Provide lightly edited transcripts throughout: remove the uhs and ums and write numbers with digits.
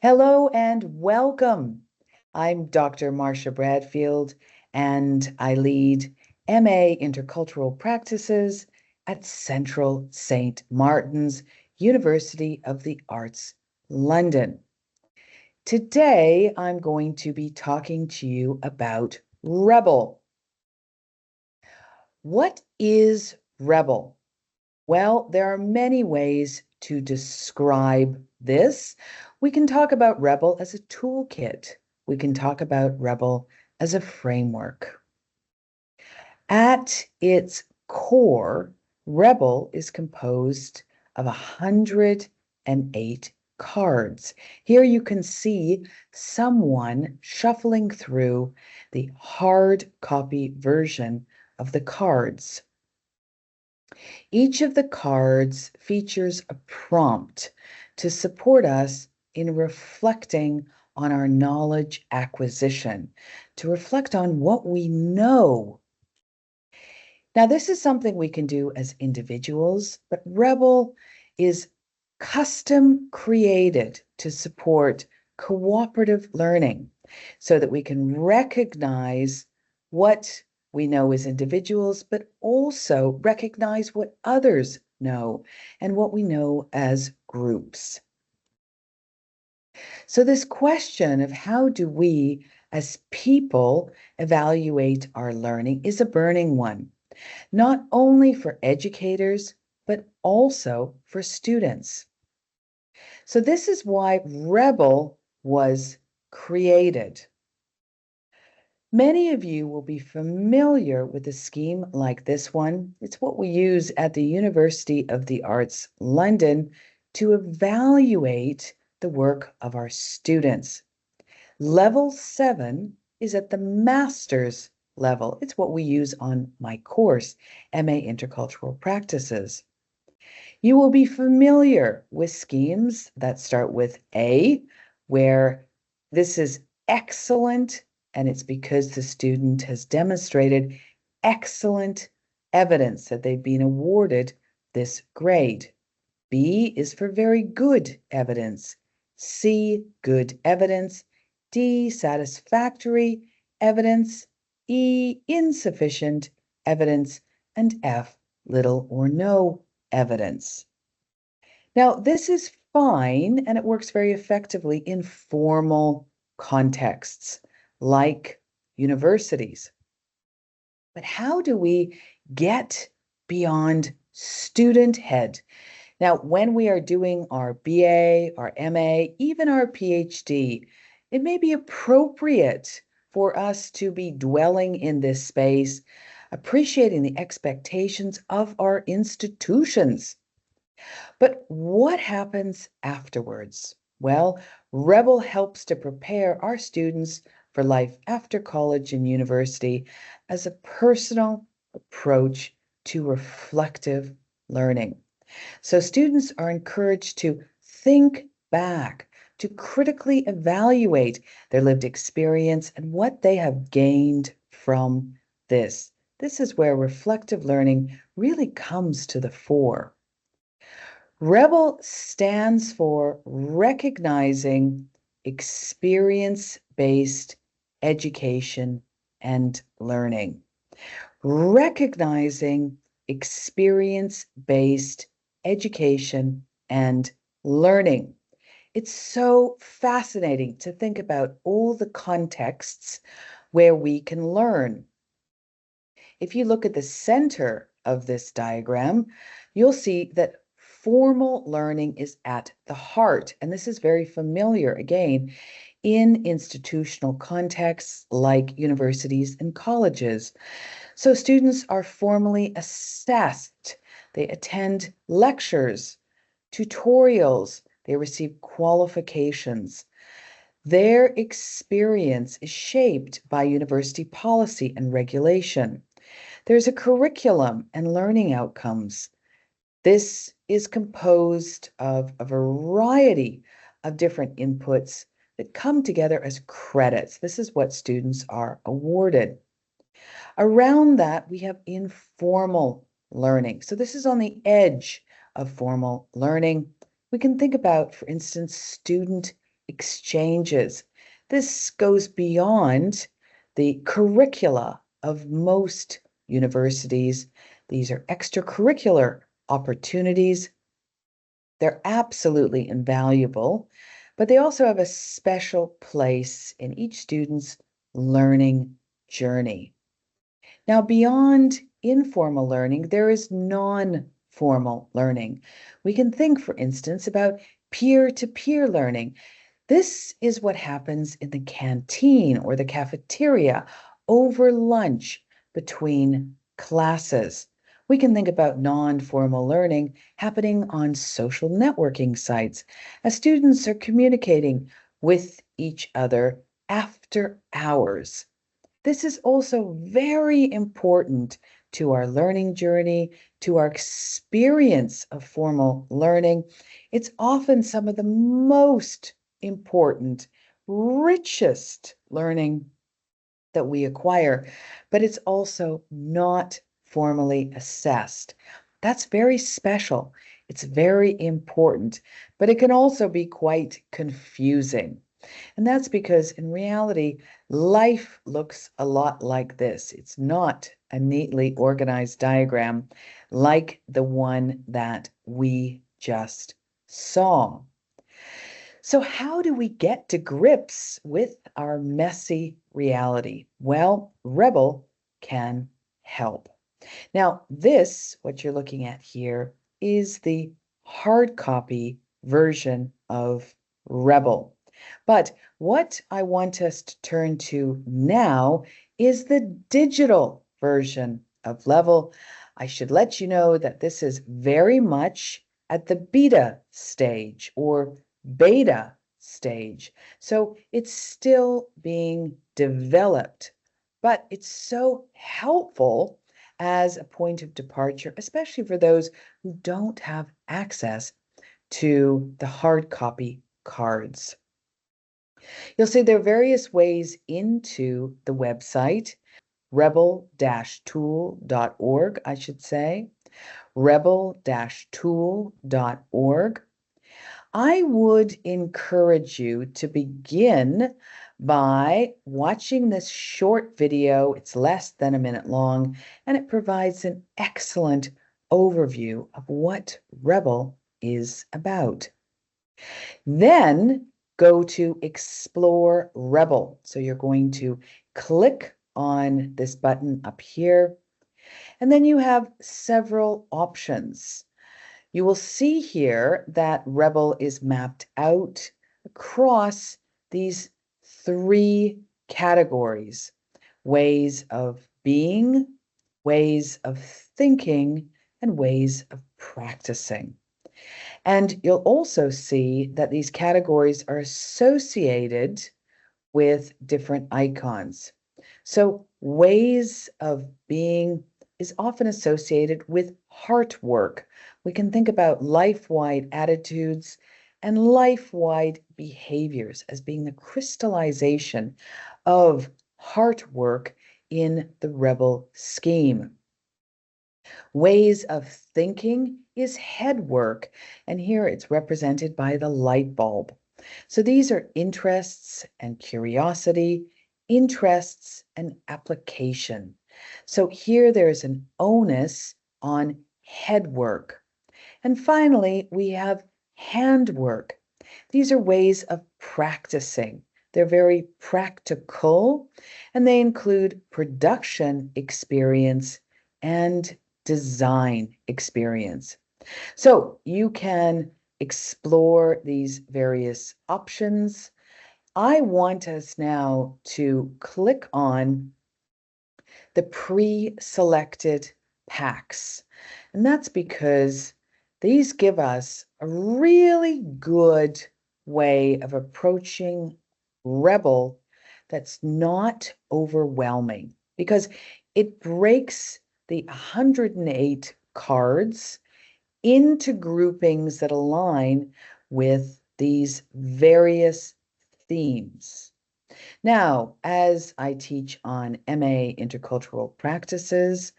Hello and welcome. I'm Dr. Marsha Bradfield, and I lead MA Intercultural Practices at Central St. Martin's, University of the Arts, London. Today, I'm going to be talking to you about rebel. What is rebel? Well, there are many ways to describe this. We can talk about rebel as a toolkit. We can talk about rebel as a framework. At its core, rebel is composed of 108 cards. Here you can see someone shuffling through the hard copy version of the cards. Each of the cards features a prompt to support us in reflecting on our knowledge acquisition, to reflect on what we know. Now, this is something we can do as individuals, but Rebel is custom created to support cooperative learning so that we can recognize what we know as individuals, but also recognize what others know and what we know as groups. So this question of how do we as people evaluate our learning is a burning one, not only for educators, but also for students. So this is why Rebel was created. Many of you will be familiar with a scheme like this one. It's what we use at the University of the Arts, London, to evaluate the work of our students. Level 7 is at the master's level. It's what we use on my course, MA Intercultural Practices. You will be familiar with schemes that start with A, where this is excellent, and it's because the student has demonstrated excellent evidence that they've been awarded this grade. B is for very good evidence. C, good evidence. D, satisfactory evidence. E, insufficient evidence. And F, little or no evidence. Now, this is fine, and it works very effectively in formal contexts like universities. But how do we get beyond student head? Now, when we are doing our BA, our MA, even our PhD, it may be appropriate for us to be dwelling in this space, appreciating the expectations of our institutions. But what happens afterwards? Well, Rebel helps to prepare our students for life after college and university as a personal approach to reflective learning. So students are encouraged to think back, to critically evaluate their lived experience and what they have gained from this. This is where reflective learning really comes to the fore. REBEL stands for Recognizing Experience-Based Education and Learning. Recognizing experience-based education and learning. It's so fascinating to think about all the contexts where we can learn. If you look at the center of this diagram, you'll see that formal learning is at the heart, and this is very familiar, again, in institutional contexts like universities and colleges. So students are formally assessed. They attend lectures, tutorials, they receive qualifications. Their experience is shaped by university policy and regulation. There's a curriculum and learning outcomes. This is composed of a variety of different inputs that come together as credits. This is what students are awarded. Around that, we have informal learning. So this is on the edge of formal learning. We can think about, for instance, student exchanges. This goes beyond the curricula of most universities. These are extracurricular opportunities. They're absolutely invaluable, but they also have a special place in each student's learning journey. Now, beyond informal learning, there is non-formal learning. We can think, for instance, about peer-to-peer learning. This is what happens in the canteen or the cafeteria over lunch between classes. We can think about non-formal learning happening on social networking sites as students are communicating with each other after hours. This is also very important to our learning journey, to our experience of formal learning. It's often some of the most important, richest learning that we acquire, but it's also not formally assessed. That's very special. It's very important, but it can also be quite confusing. And that's because in reality, life looks a lot like this. It's not a neatly organized diagram like the one that we just saw. So how do we get to grips with our messy reality? Well, Rebel can help. Now, what you're looking at here, is the hard copy version of Rebel. But what I want us to turn to now is the digital version of Level. I should let you know that this is very much at the beta stage or beta stage. So it's still being developed, but it's so helpful as a point of departure, especially for those who don't have access to the hard copy cards. You'll see there are various ways into the website, rebel-tool.org, I should say, rebel-tool.org. I would encourage you to begin by watching this short video. It's less than a minute long, and it provides an excellent overview of what Rebel is about. Then go to Explore Rebel. So you're going to click on this button up here, and then you have several options. You will see here that Rebel is mapped out across these three categories: ways of being, ways of thinking, and ways of practicing. And you'll also see that these categories are associated with different icons. So ways of being is often associated with heart work. We can think about life-wide attitudes and life-wide behaviors as being the crystallization of heart work in the Rebel scheme. Ways of thinking is head work, and here it's represented by the light bulb. So these are interests and curiosity, interests and application. So here there's an onus on head work. And finally, we have handwork. These are ways of practicing. They're very practical, and they include production experience and design experience. So you can explore these various options. I want us now to click on the pre-selected packs. And that's because these give us a really good way of approaching Rebel that's not overwhelming, because it breaks the 108 cards into groupings that align with these various themes. Now, as I teach on MA Intercultural Practices,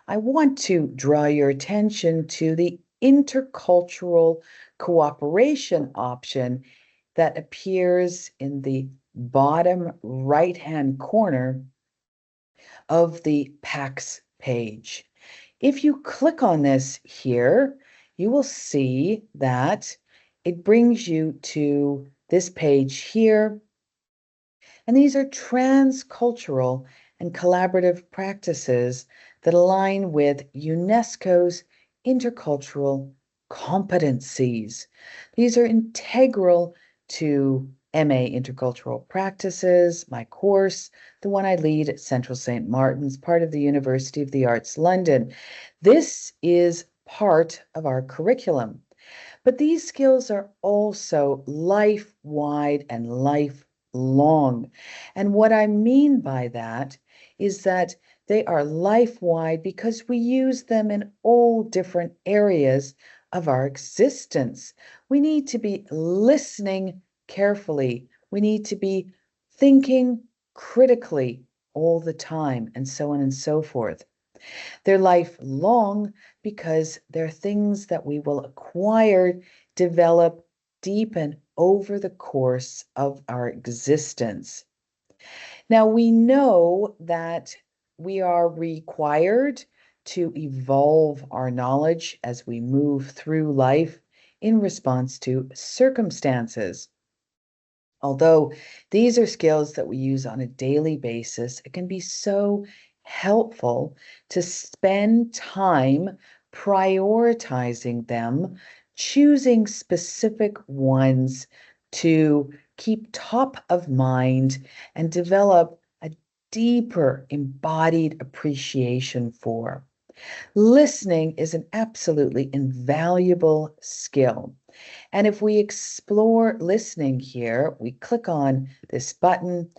I want to draw your attention to the intercultural cooperation option that appears in the bottom right-hand corner of the PACS page. If you click on this here, you will see that it brings you to this page here. And these are transcultural and collaborative practices that align with UNESCO's intercultural competencies. These are integral to MA Intercultural Practices, my course, the one I lead at Central St. Martin's, part of the University of the Arts London. This is part of our curriculum. But these skills are also life-wide and lifelong. And what I mean by that is that they are life-wide because we use them in all different areas of our existence. We need to be listening carefully. We need to be thinking critically all the time, and so on and so forth. They're lifelong because they're things that we will acquire, develop, deepen over the course of our existence. Now, we know that we are required to evolve our knowledge as we move through life in response to circumstances. Although these are skills that we use on a daily basis, it can be so helpful to spend time prioritizing them, choosing specific ones to keep top of mind and develop a deeper embodied appreciation for. Listening is an absolutely invaluable skill. And if we explore listening here, we click on this button,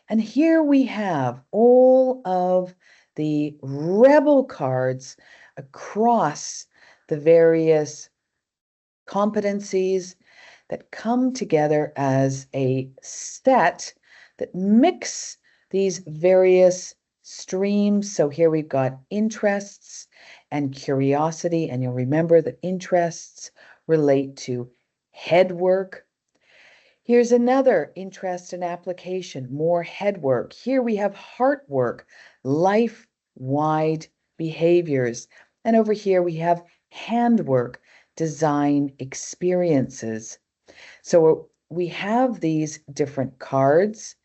and here we have all of the rebel cards across the various competencies that come together as a set that mix these various streams. So here we've got interests and curiosity, and you'll remember that interests relate to head work. Here's another interest and application, more head work. Here we have heart work, life-wide behaviors. And over here we have handwork, design experiences. So we have these different cards,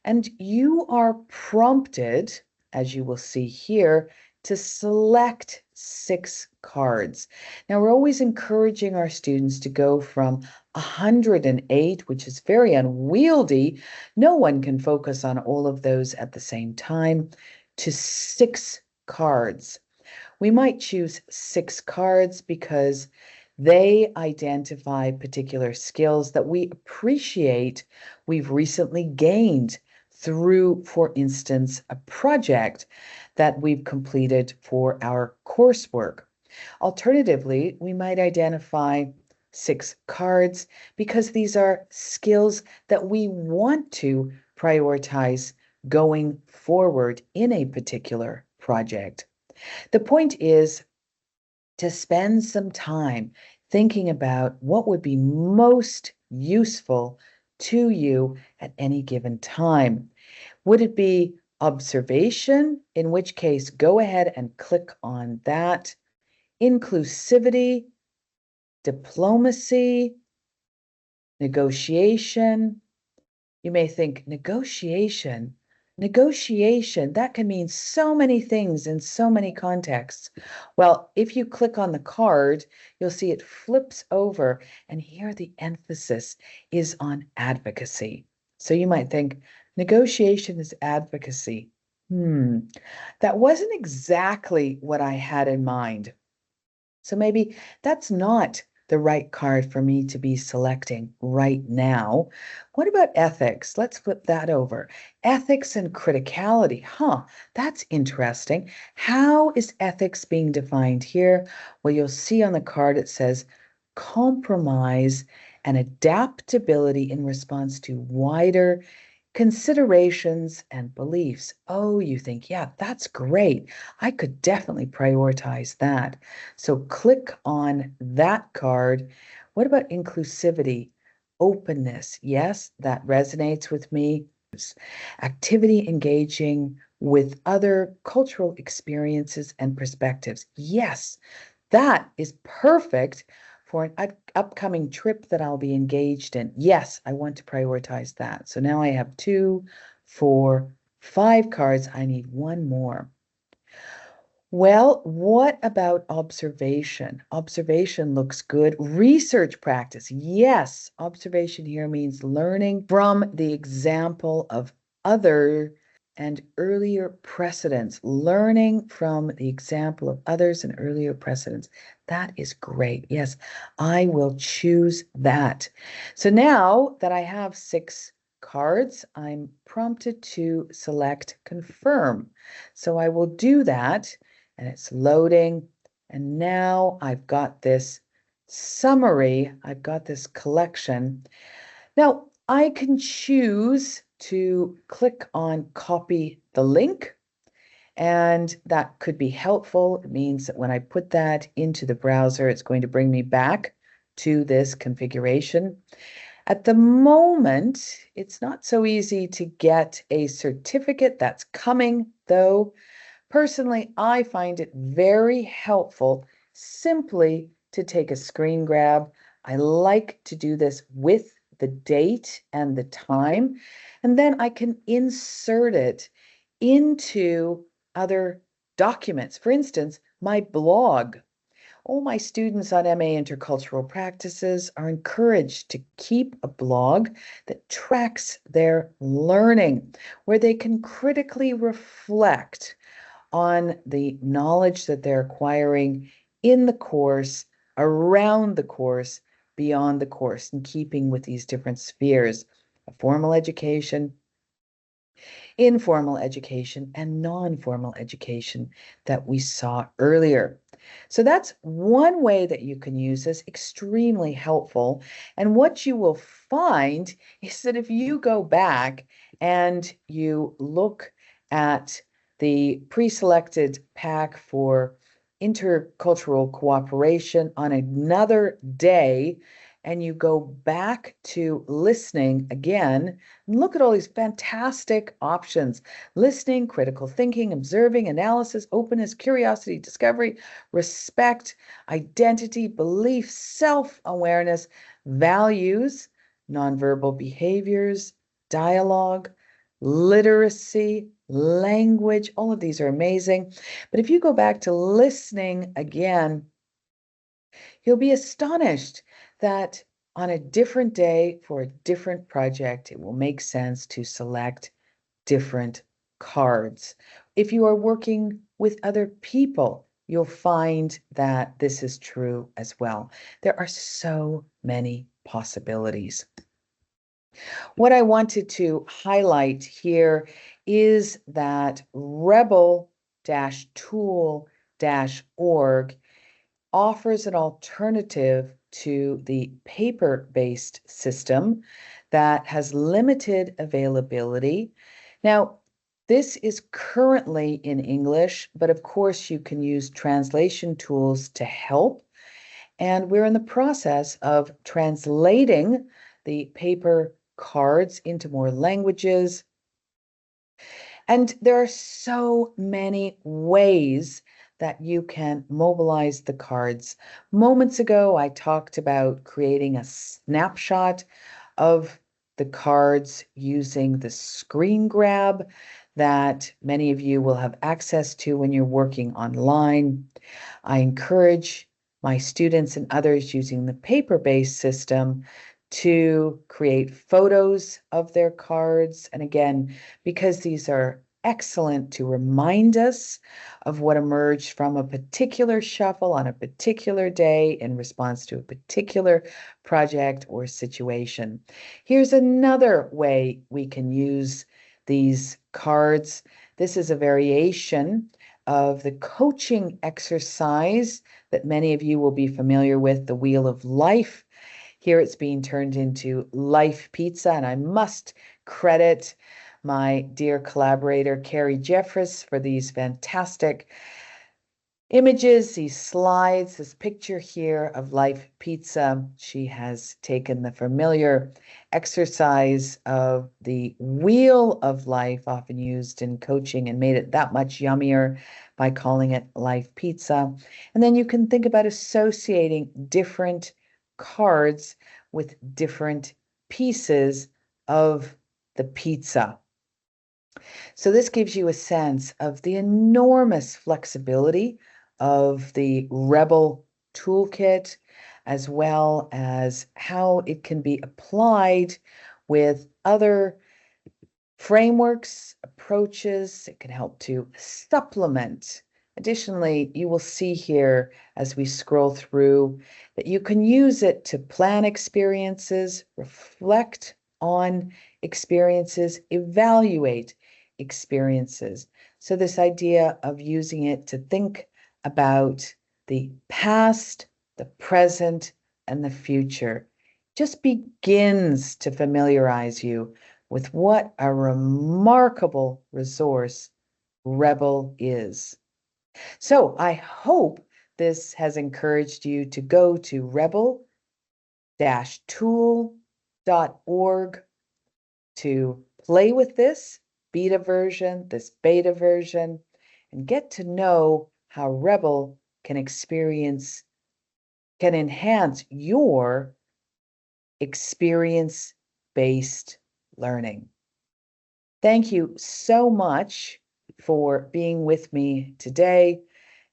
and you are prompted, as you will see here, to select 6 cards. Now, we're always encouraging our students to go from 108, which is very unwieldy. No one can focus on all of those at the same time, to 6 cards. We might choose 6 cards because they identify particular skills that we appreciate we've recently gained through, for instance, a project that we've completed for our coursework. Alternatively, we might identify 6 cards because these are skills that we want to prioritize going forward in a particular project. The point is to spend some time thinking about what would be most useful to you at any given time. Would it be observation, in which case go ahead and click on that, inclusivity, diplomacy, negotiation. You may think negotiation, that can mean so many things in so many contexts. Well, if you click on the card, you'll see it flips over, and here the emphasis is on advocacy. So you might think negotiation is advocacy. That wasn't exactly what I had in mind. So maybe that's not the right card for me to be selecting right now. What about ethics? Let's flip that over. Ethics and criticality. That's interesting. How is ethics being defined here? Well, you'll see on the card it says compromise and adaptability in response to wider considerations and beliefs. Oh, you think, yeah, that's great. I could definitely prioritize that. So click on that card. What about inclusivity? openness. Yes, that resonates with me. Activity engaging with other cultural experiences and perspectives. Yes, that is perfect for an upcoming trip that I'll be engaged in. Yes, I want to prioritize that. So now I have 2, 4, 5 cards. I need one more. Well, what about observation? Observation looks good. Research practice. Yes, observation here means learning from the example of other and earlier precedents. Learning from the example of others and earlier precedents. That is great. Yes, I will choose that. So now that I have 6 cards, I'm prompted to select confirm. So I will do that. And it's loading. And now I've got this summary. I've got this collection. Now I can choose to click on copy the link, and that could be helpful. It means that when I put that into the browser, it's going to bring me back to this configuration. At the moment, it's not so easy to get a certificate. That's coming, though. Personally, I find it very helpful simply to take a screen grab. I like to do this with the date and the time, and then I can insert it into other documents. For instance, my blog. All my students on MA Intercultural Practices are encouraged to keep a blog that tracks their learning, where they can critically reflect on the knowledge that they're acquiring in the course, around the course, beyond the course, in keeping with these different spheres of formal education, informal education, and non-formal education that we saw earlier. So that's one way that you can use this, extremely helpful. And what you will find is that if you go back and you look at the pre-selected pack for intercultural cooperation on another day, and you go back to listening again, and look at all these fantastic options: listening, critical thinking, observing, analysis, openness, curiosity, discovery, respect, identity, belief, self-awareness, values, nonverbal behaviors, dialogue, literacy, language. All of these are amazing. But if you go back to listening again, you'll be astonished that on a different day for a different project, it will make sense to select different cards. If you are working with other people, you'll find that this is true as well. There are so many possibilities. What I wanted to highlight here is that rebel-tool-org offers an alternative to the paper-based system that has limited availability. Now, this is currently in English, but of course you can use translation tools to help. And we're in the process of translating the paper cards into more languages. And there are so many ways that you can mobilize the cards. Moments ago, I talked about creating a snapshot of the cards using the screen grab that many of you will have access to when you're working online. I encourage my students and others using the paper-based system to create photos of their cards. And again, because these are excellent to remind us of what emerged from a particular shuffle on a particular day in response to a particular project or situation. Here's another way we can use these cards. This is a variation of the coaching exercise that many of you will be familiar with, the Wheel of Life. Here it's being turned into Life Pizza, and I must credit my dear collaborator, Carrie Jeffress, for these fantastic images, these slides, this picture here of Life Pizza. She has taken the familiar exercise of the wheel of life, often used in coaching, and made it that much yummier by calling it Life Pizza. And then you can think about associating different cards with different pieces of the pizza. So this gives you a sense of the enormous flexibility of the Rebel toolkit, as well as how it can be applied with other frameworks, approaches. It can help to supplement. Additionally, you will see here as we scroll through that you can use it to plan experiences, reflect on experiences, evaluate experiences. So this idea of using it to think about the past, the present, and the future just begins to familiarize you with what a remarkable resource Rebel is. So I hope this has encouraged you to go to rebel-tool.org to play with this beta version, and get to know how Rebel can enhance your experience-based learning. Thank you so much for being with me today.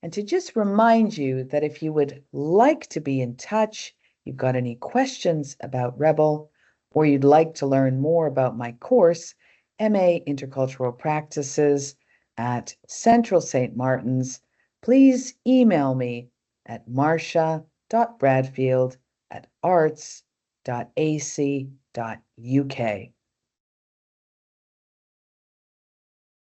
And to just remind you that if you would like to be in touch, you've got any questions about Rebel, or you'd like to learn more about my course, MA Intercultural Practices at Central St. Martin's, please email me at marsha.bradfield@arts.ac.uk.